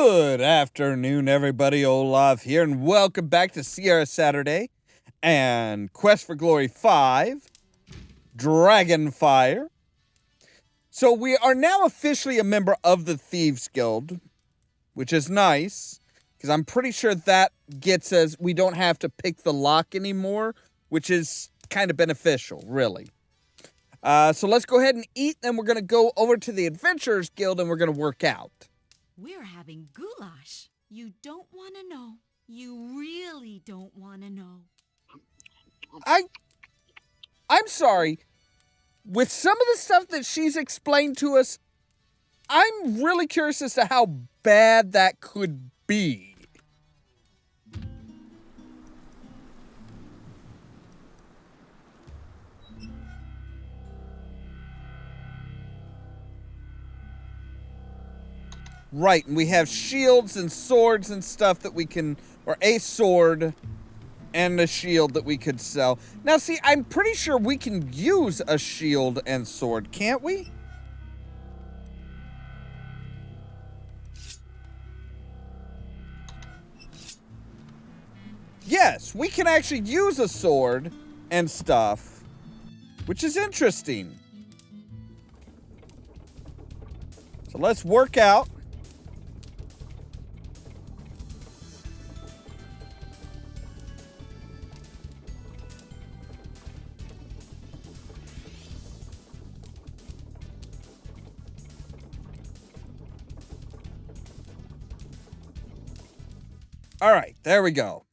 Good afternoon, everybody. Ollamh here, and welcome back to Sierra Saturday and Quest for Glory 5, Dragonfire. So we are now officially a member of the Thieves Guild, which is nice, because I'm pretty sure that gets us, we don't have to pick the lock anymore, which is kind of beneficial, really. So let's go ahead and eat, then we're going to go over to the Adventurers Guild and we're going to work out. We're having goulash. You don't want to know. You really don't want to know. I'm sorry. With some of the stuff that she's explained to us, I'm really curious as to how bad that could be. Right, and we have shields and swords and stuff that we can, or a sword and a shield that we could sell. Now, see, I'm pretty sure we can use a shield and sword, can't we? Yes, we can actually use a sword and stuff, which is interesting. So let's work out. All right, there we go.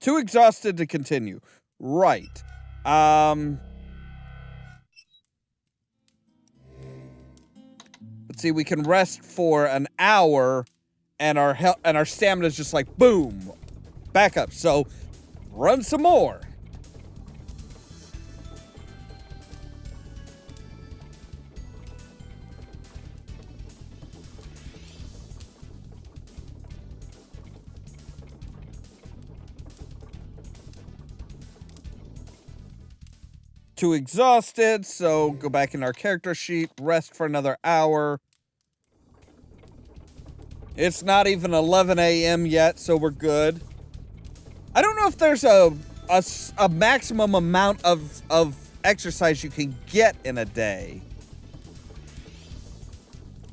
Too exhausted to continue. Right. Let's see, we can rest for an hour and our stamina is just like boom. Back up. So, run some more. Too exhausted, so go back in our character sheet, rest for another hour. It's not even 11 a.m. yet, so we're good. I don't know if there's a maximum amount of exercise you can get in a day.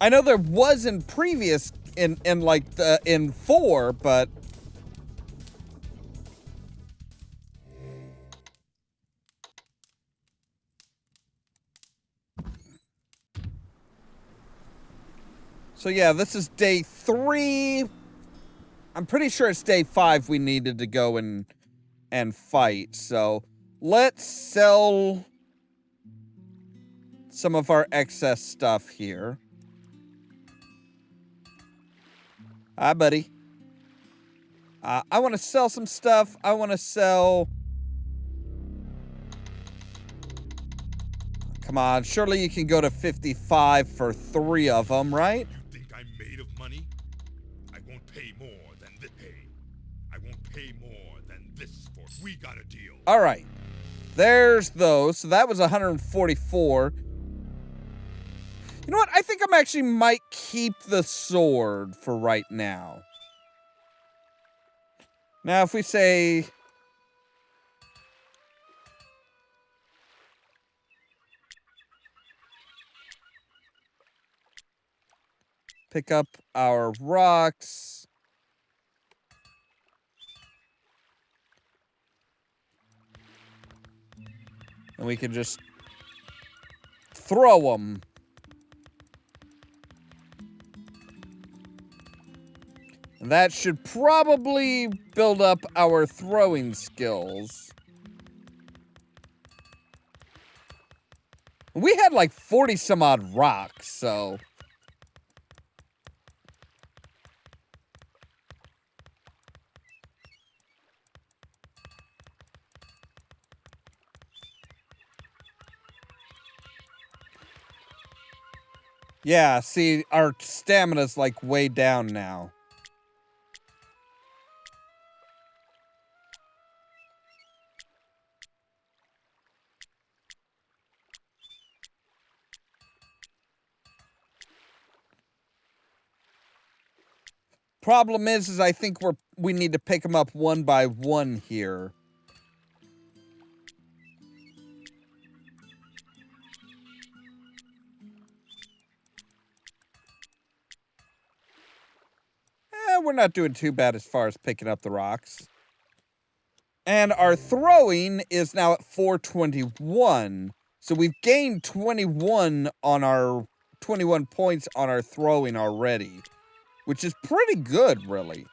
I know there was in previous in 4, but so yeah, this is day 3. I'm pretty sure it's day 5 we needed to go and fight. So let's sell some of our excess stuff here. Hi, buddy. I want to sell some stuff. I want to sell... Come on, surely you can go to 55 for 3 of them, right? You think I'm made of money? I won't pay more than this. I won't pay more than this for we got a deal. All right. There's those. So that was 144. You know what? I think I'm actually might keep the sword for right now. Now, if we say... Pick up our rocks. And we can just throw them. And that should probably build up our throwing skills. We had like 40 some odd rocks, so... Yeah, see, our stamina's like way down now. Problem is I think we need to pick them up one by one here. We're not doing too bad as far as picking up the rocks. And our throwing is now at 421. So we've gained 21 points on our throwing already, which is pretty good, really.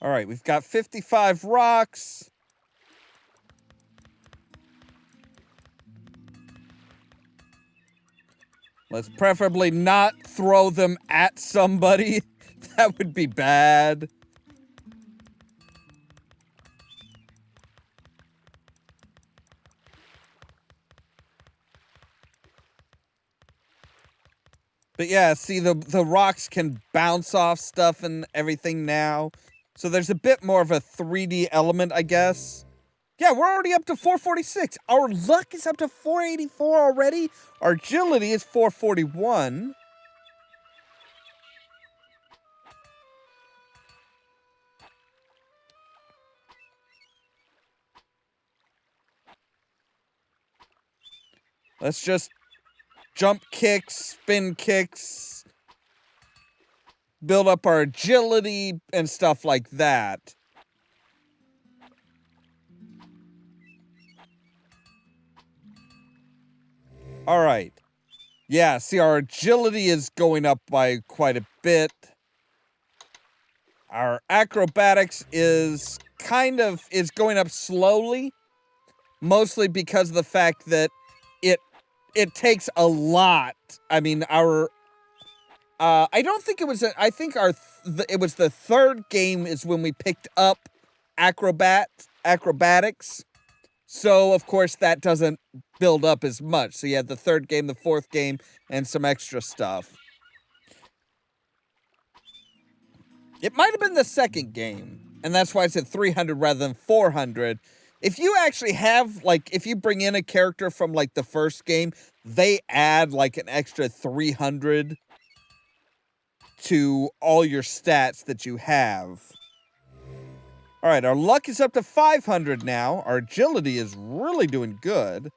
All right, we've got 55 rocks. Let's preferably not throw them at somebody. That would be bad. But yeah, see, the rocks can bounce off stuff and everything now. So there's a bit more of a 3D element, I guess. Yeah, we're already up to 446. Our luck is up to 484 already. Our agility is 441. Let's just jump kicks, spin kicks, build up our agility and stuff like that. All right. Yeah, see, our agility is going up by quite a bit. Our acrobatics is going up slowly, mostly because of the fact that it takes a lot. I mean, I don't think it was. I think it was the third game is when we picked up acrobatics. So of course that doesn't build up as much. So you had the third game, the fourth game, and some extra stuff. It might have been the second game, and that's why I said 300 rather than 400. If you actually have, like, if you bring in a character from, like, the first game, they add, like, an extra 300 to all your stats that you have. All right, our luck is up to 500 now. Our agility is really doing good.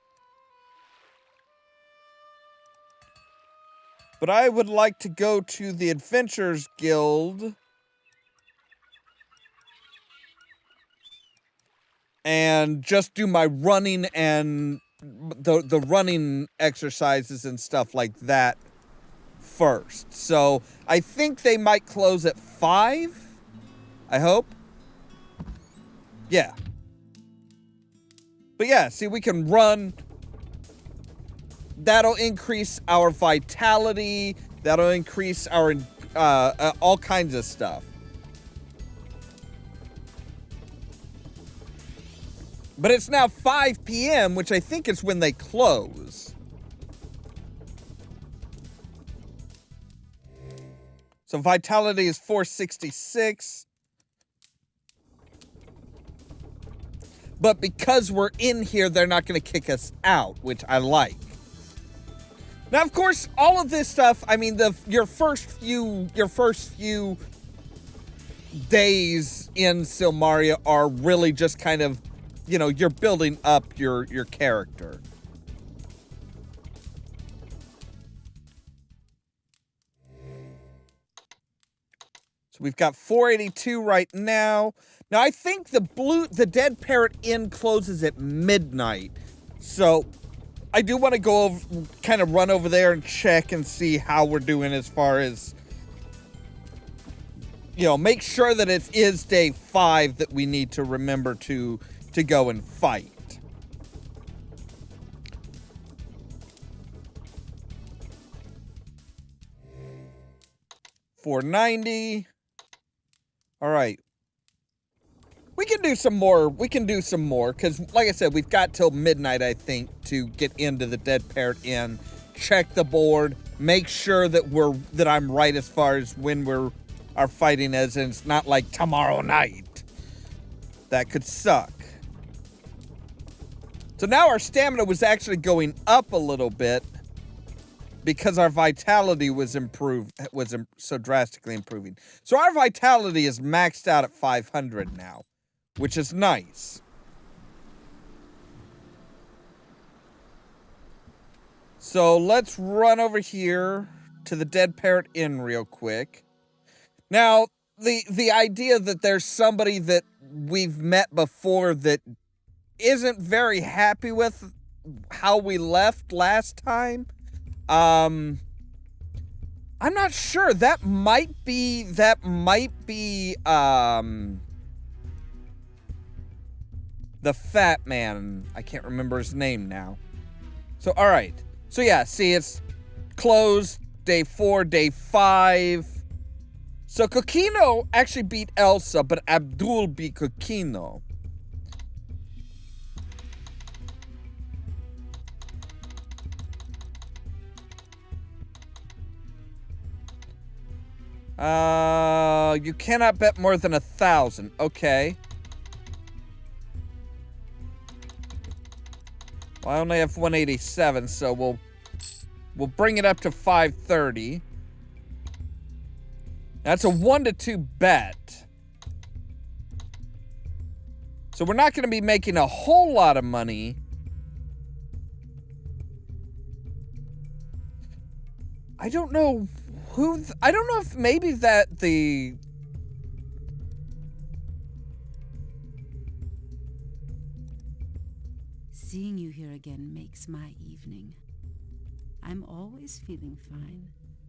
But I would like to go to the Adventurers Guild and just do my running and the running exercises and stuff like that first. So I think they might close at 5. I hope. Yeah. But yeah, see, we can run. That'll increase our vitality. That'll increase our all kinds of stuff. But it's now 5 p.m., which I think is when they close. So vitality is 466. But because we're in here, they're not going to kick us out, which I like. Now, of course, all of this stuff, I mean, your first few days in Silmaria are really just kind of, you know, you're building up your character. So we've got 482 right now. Now, I think the Dead Parrot Inn closes at midnight. So I do want to go over, kind of run over there and check and see how we're doing as far as, you know, make sure that it is day 5 that we need to remember to go and fight. $490. All right. We can do some more. Because, like I said, we've got till midnight, I think, to get into the Dead Parrot Inn. Check the board. Make sure that I'm right as far as when we're are fighting, as in it's not like tomorrow night. That could suck. So now our stamina was actually going up a little bit because our vitality was so drastically improving. So our vitality is maxed out at 500 now, which is nice. So let's run over here to the Dead Parrot Inn real quick. Now, the idea that there's somebody that we've met before that isn't very happy with how we left last time, I'm not sure. That might be, the fat man. I can't remember his name now. So, alright. So yeah, see, it's closed, day 4, day 5. So Kokino actually beat Elsa, but Abdul beat Kokino. You cannot bet more than 1,000. Okay. Well, I only have 187, so we'll bring it up to 530. That's a 1 to 2 bet. So we're not going to be making a whole lot of money. I don't know who... I don't know if maybe that the... Seeing you here again makes my evening. I'm always feeling fine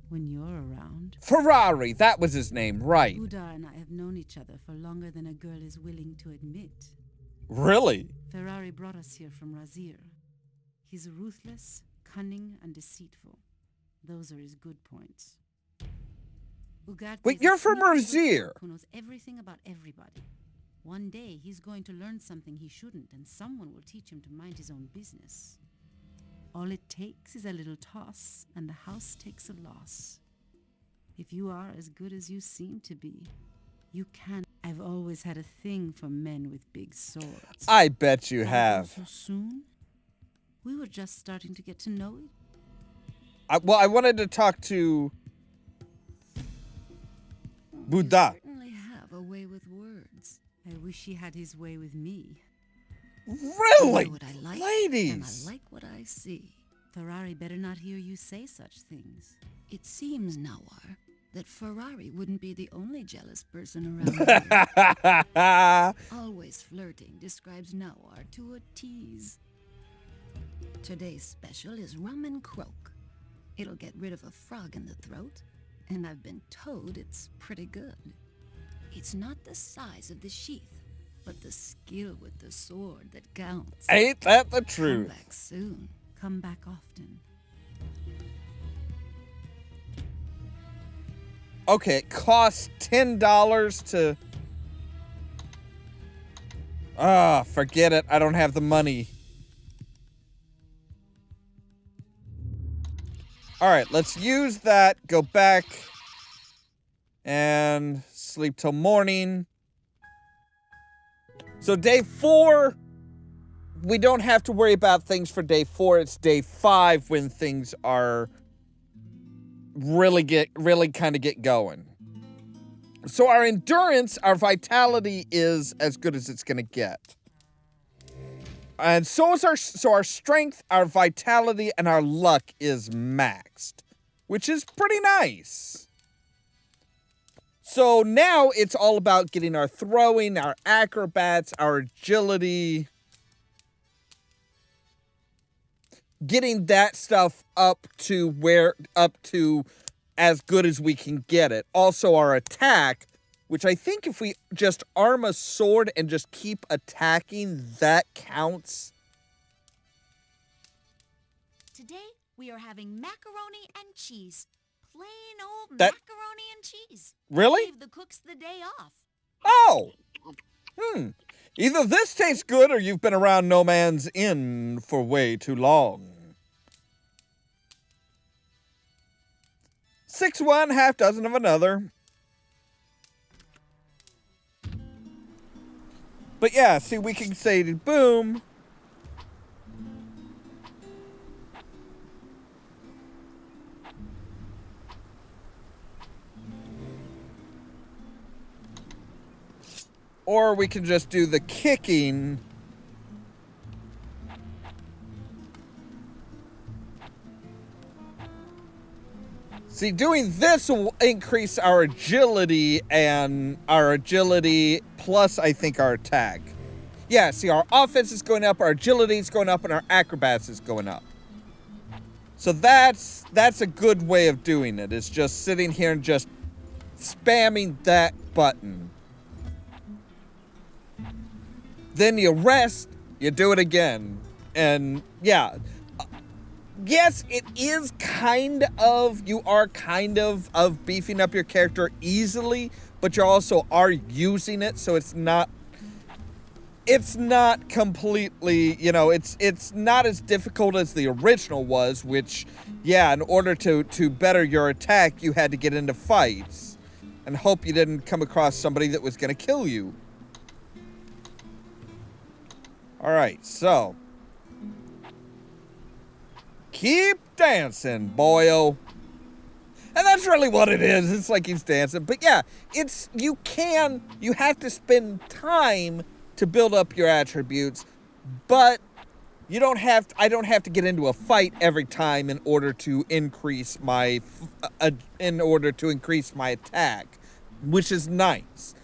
when you're around. Ferrari, that was his name, right. Udar and I have known each other for longer than a girl is willing to admit. Really? Ferrari brought us here from Razir. He's ruthless, cunning, and deceitful. Those are his good points. Ugarte Wait, is a you're from sneaky Razir. orc who knows everything about everybody. One day, he's going to learn something he shouldn't, and someone will teach him to mind his own business. All it takes is a little toss, and the house takes a loss. If you are as good as you seem to be, you can. I've always had a thing for men with big swords. I bet you Why go have. so soon? We were just starting to get to know it. I wanted to talk to Buddha. You certainly have a way with words. I wish he had his way with me. Really? I know what I like, Ladies. and I like what I see. Ferrari better not hear you say such things. It seems, Nawar, that Ferrari wouldn't be the only jealous person around here. Always flirting describes Nawar to a tease. Today's special is rum and croak. It'll get rid of a frog in the throat, and I've been told it's pretty good. It's not the size of the sheath, but the skill with the sword that counts. Ain't that the Come truth? back soon. Come back often. Okay, it costs $10 to... forget it. I don't have the money. Alright, let's use that, go back, and sleep till morning. So day 4, we don't have to worry about things for day 4. It's day 5 when things are really kind of get going. So our endurance, our vitality is as good as it's going to get. And so is our strength, our vitality, and our luck is maxed, which is pretty nice. So now it's all about getting our throwing, our acrobats, our agility, getting that stuff up to as good as we can get it. Also our attack, which I think if we just arm a sword and just keep attacking, that counts. Today, we are having macaroni and cheese. Plain old That- macaroni and cheese. Really? Gave the cooks the day off. Oh! Either this tastes good or you've been around No Man's Inn for way too long. 6 one, half dozen of another. But yeah, see, we can say boom. Or we can just do the kicking. See, doing this will increase our agility plus, I think, our attack. Yeah, see, our offense is going up, our agility is going up, and our acrobats is going up. So that's a good way of doing it. It's just sitting here and just spamming that button. Then you rest, you do it again. And yeah, yes, it is you are kind of beefing up your character easily, but you also are using it, so it's not completely, it's not as difficult as the original was, which, yeah, in order to better your attack, you had to get into fights and hope you didn't come across somebody that was going to kill you. All right, so keep dancing, boyo. And that's really what it is. It's like he's dancing. But yeah, you have to spend time to build up your attributes, but I don't have to get into a fight every time in order to increase my attack, which is nice.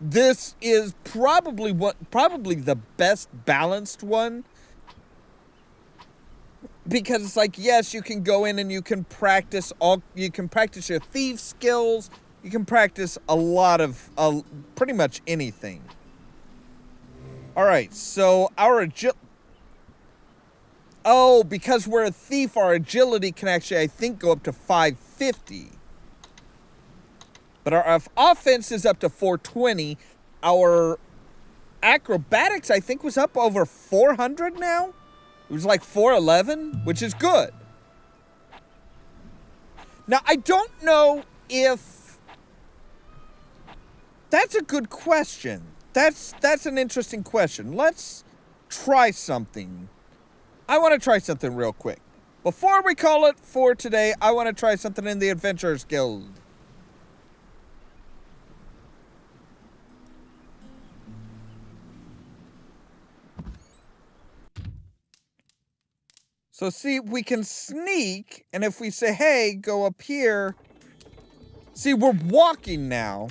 This is probably the best balanced one, because it's like, yes, you can go in and you can practice your thief skills, you can practice a lot of pretty much anything. All right, so because we're a thief, our agility can actually, I think, go up to 550. But our offense is up to 420. Our acrobatics, I think, was up over 400 now. It was like 411, which is good. Now, I don't know if... That's a good question. That's an interesting question. Let's try something. I want to try something real quick. Before we call it for today, I want to try something in the Adventurers Guild. So see, we can sneak, and if we say, hey, go up here. See, we're walking now.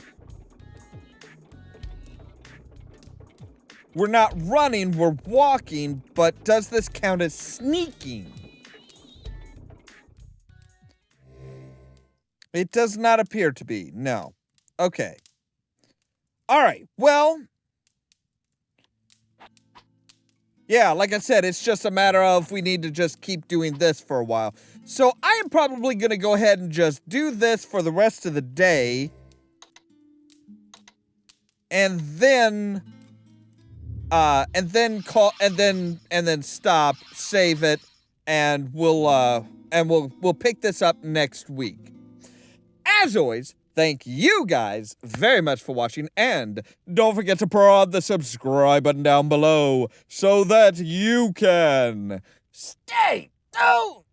We're not running, we're walking, but does this count as sneaking? It does not appear to be, no. Okay. Alright, well... yeah, like I said, it's just a matter of we need to just keep doing this for a while. So I am probably going to go ahead and just do this for the rest of the day. And then stop, save it, and we'll pick this up next week. As always, thank you guys very much for watching, and don't forget to prod the subscribe button down below so that you can stay tuned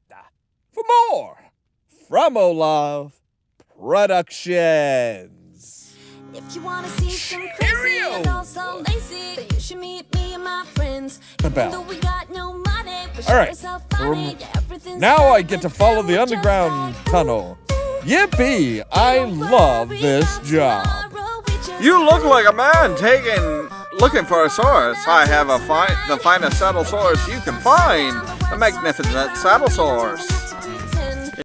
for more from Ollamh Productions. If you want to see some crazy and also lazy, then you should meet me and my friends. Even though we got no money, but all right, so funny, yeah, everything's now I get good, to follow but the we're just underground like, tunnel. ooh, Yippee! I love this job. tomorrow we just You look like a man looking for a source. I have the finest saddle source you can find. A magnificent saddle source.